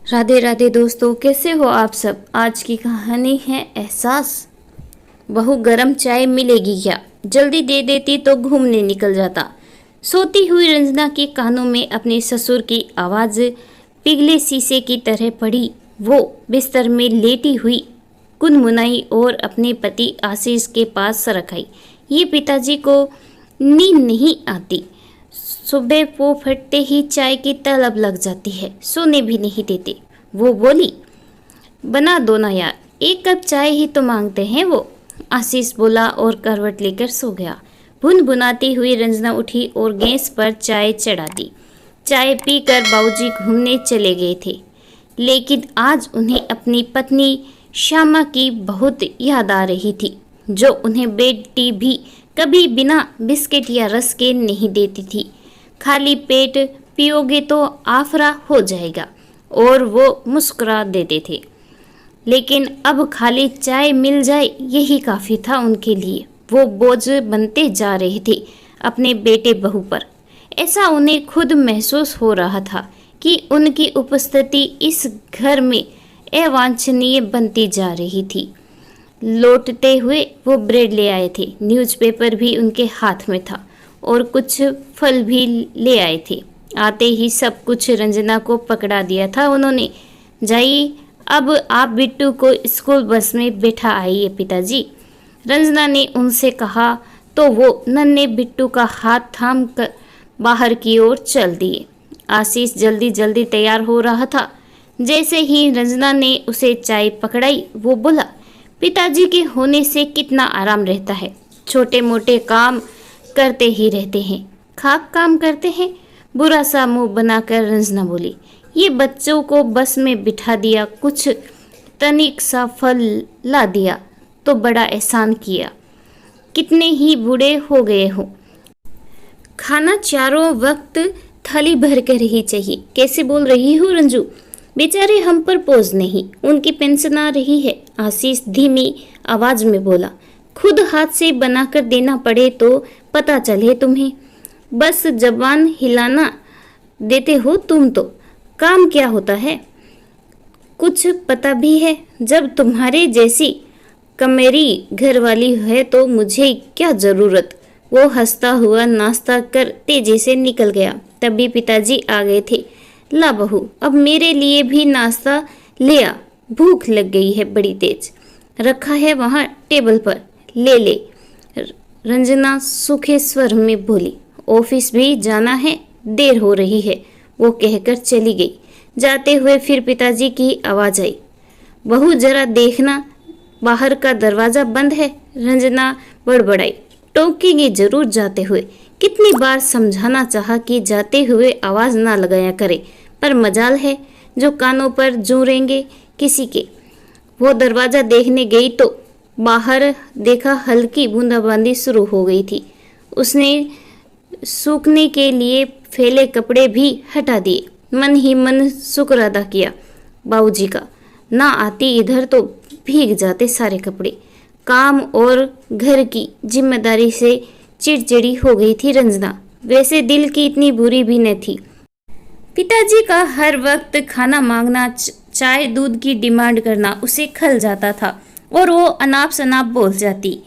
राधे राधे दोस्तों, कैसे हो आप सब। आज की कहानी है एहसास। बहू गरम चाय मिलेगी क्या, जल्दी दे देती तो घूमने निकल जाता। सोती हुई रंजना के कानों में अपने ससुर की आवाज़ पिघले शीशे की तरह पड़ी। वो बिस्तर में लेटी हुई गुनगुनाई और अपने पति आशीष के पास सरक आई। ये पिताजी को नींद नहीं आती। सुबह वो फटते ही चाय की तलब लग जाती है, सोने भी नहीं देते। वो बोली, बना दो ना यार, एक कप चाय ही तो मांगते हैं वो। आशीष बोला और करवट लेकर सो गया। भुन भुनाती हुई रंजना उठी और गैस पर चाय चढ़ा दी। चाय पीकर बाबूजी घूमने चले गए थे, लेकिन आज उन्हें अपनी पत्नी श्यामा की बहुत याद आ रही थी, जो उन्हें बेटी भी कभी बिना बिस्किट या रस के नहीं देती थी। खाली पेट पियोगे तो आफरा हो जाएगा, और वो मुस्कुरा देते थे। लेकिन अब खाली चाय मिल जाए यही काफ़ी था उनके लिए। वो बोझ बनते जा रहे थे अपने बेटे बहू पर। ऐसा उन्हें खुद महसूस हो रहा था कि उनकी उपस्थिति इस घर में अवांछनीय बनती जा रही थी। लौटते हुए वो ब्रेड ले आए थे, न्यूज़पेपर भी उनके हाथ में था और कुछ फल भी ले आए थे। आते ही सब कुछ रंजना को पकड़ा दिया था उन्होंने। जाइए, अब आप बिट्टू को स्कूल बस में बैठा आइए पिताजी, रंजना ने उनसे कहा तो वो नन्हे बिट्टू का हाथ थाम कर बाहर की ओर चल दिए। आशीष जल्दी जल्दी तैयार हो रहा था। जैसे ही रंजना ने उसे चाय पकड़ाई, वो बोला, पिताजी के होने से कितना आराम रहता है, छोटे मोटे काम करते ही रहते हैं, खाक काम करते हैं। बुरा सा मुंह बनाकर रंजना बोली, ये बच्चों को बस में बिठा दिया, कुछ तनिक सा फल ला दिया तो बड़ा एहसान किया। कितने ही बूढ़े हो गए हो, खाना चारों वक्त थाली भर कर ही चाहिए। कैसे बोल रही हो रंजू, बेचारे हम पर पोज नहीं, उनकी पेंशन आ रही है। आशीष धीमी आवाज में बोला, खुद हाथ से बनाकर देना पड़े तो पता चले तुम्हें, बस जबान हिलाना देते हो तुम तो। काम क्या होता है कुछ पता भी है? जब तुम्हारे जैसी कमेरी घरवाली है तो मुझे क्या जरूरत। वो हंसता हुआ नाश्ता कर तेजी से निकल गया। तभी पिताजी आ गए थे। ला बहू, अब मेरे लिए भी नाश्ता ले आ, भूख लग गई है बड़ी तेज। रखा है वहाँ टेबल पर, ले ले, रंजना सूखे स्वर में बोली। ऑफिस भी जाना है, देर हो रही है, वो कहकर चली गई। जाते हुए फिर पिताजी की आवाज़ आई, बहू जरा देखना, बाहर का दरवाज़ा बंद है। रंजना बड़बड़ाई, टोकेंगे जरूर जाते हुए। कितनी बार समझाना चाहा कि जाते हुए आवाज़ ना लगाया करे, पर मजाल है जो कानों पर जूरेंगे किसी के। वो दरवाज़ा देखने गई तो बाहर देखा हल्की बूंदाबांदी शुरू हो गई थी। उसने सूखने के लिए फैले कपड़े भी हटा दिए। मन ही मन शुक्र अदा किया बाबूजी का, ना आती इधर तो भीग जाते सारे कपड़े। काम और घर की जिम्मेदारी से चिड़चिड़ी हो गई थी रंजना। वैसे दिल की इतनी बुरी भी न थी। पिताजी का हर वक्त खाना मांगना, चाय दूध की डिमांड करना उसे खल जाता था और वो अनाप शनाप बोल जाती।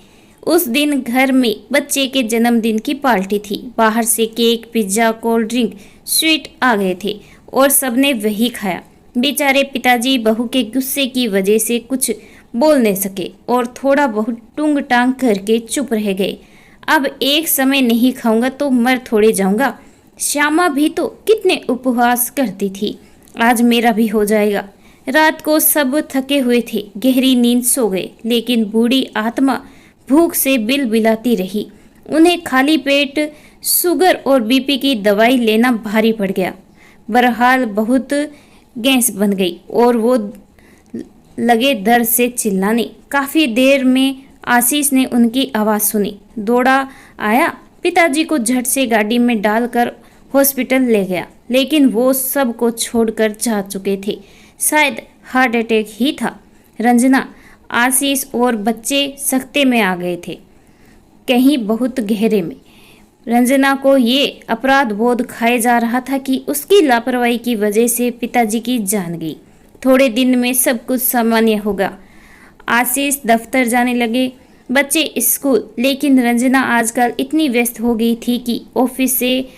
उस दिन घर में बच्चे के जन्मदिन की पार्टी थी। बाहर से cake, pizza, cold drink, sweet आ गए थे और सबने वही खाया। बेचारे पिताजी बहू के गुस्से की वजह से कुछ बोल नहीं सके और थोड़ा बहुत टूंग टांग करके चुप रह गए। अब एक समय नहीं खाऊंगा तो मर थोड़े जाऊंगा। श्यामा भी तो कितने उपवास करती थी, आज मेरा भी हो जाएगा। रात को सब थके हुए थे, गहरी नींद सो गए, लेकिन बूढ़ी आत्मा भूख से बिलबिलाती रही। उन्हें खाली पेट शुगर और बीपी की दवाई लेना भारी पड़ गया। बहरहाल बहुत गैस बन गई और वो लगे दर्द से चिल्लाने। काफ़ी देर में आशीष ने उनकी आवाज़ सुनी, दौड़ा आया, पिताजी को झट से गाड़ी में डालकर हॉस्पिटल ले गया। लेकिन वो सब को छोड़कर जा चुके थे, शायद हार्ट अटैक ही था। रंजना, आशीष और बच्चे सख्ते में आ गए थे, कहीं बहुत गहरे में। रंजना को ये अपराध बोध खाए जा रहा था कि उसकी लापरवाही की वजह से पिताजी की जान गई। थोड़े दिन में सब कुछ सामान्य होगा। आशीष दफ्तर जाने लगे, बच्चे स्कूल, लेकिन रंजना आजकल इतनी व्यस्त हो गई थी कि ऑफिस से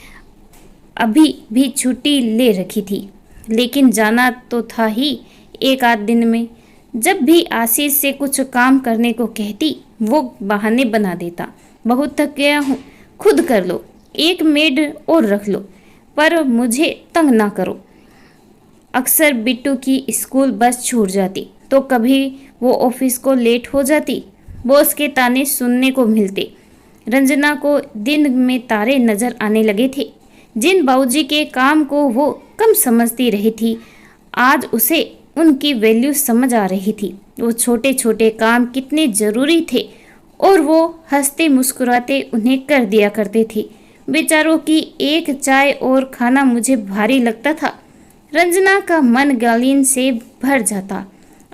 अभी भी छुट्टी ले रखी थी, लेकिन जाना तो था ही एक आध दिन में। जब भी आशीष से कुछ काम करने को कहती, वो बहाने बना देता। बहुत थक गया हूँ, खुद कर लो, एक मेड और रख लो, पर मुझे तंग ना करो। अक्सर बिट्टू की स्कूल बस छूट जाती तो कभी वो ऑफिस को लेट हो जाती। बॉस के ताने सुनने को मिलते। रंजना को दिन में तारे नजर आने लगे थे, जिन बाबूजी के काम को वो कम समझती रही थी, आज उसे उनकी वैल्यू समझ आ रही थी। वो छोटे छोटे काम कितने ज़रूरी थे और वो हंसते मुस्कुराते उन्हें कर दिया करते थे। बेचारों की एक चाय और खाना मुझे भारी लगता था। रंजना का मन गालीन से भर जाता।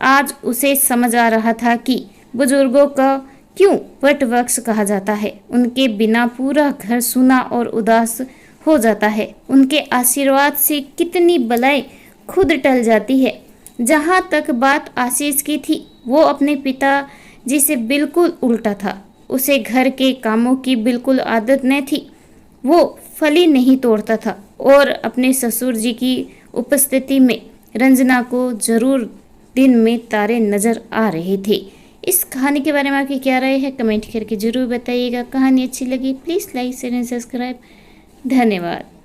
आज उसे समझ आ रहा था कि बुजुर्गों का क्यों वटवृक्ष कहा जाता है। उनके बिना पूरा घर सूना और उदास हो जाता है। उनके आशीर्वाद से कितनी बलाएं खुद टल जाती है। जहाँ तक बात आशीष की थी, वो अपने पिताजी से बिल्कुल उल्टा था। उसे घर के कामों की बिल्कुल आदत न थी। वो फली नहीं तोड़ता था और अपने ससुर जी की उपस्थिति में रंजना को जरूर दिन में तारे नजर आ रहे थे। इस कहानी के बारे में आपकी क्या राय है, कमेंट करके जरूर बताइएगा। कहानी अच्छी लगी please like share and subscribe. धन्यवाद।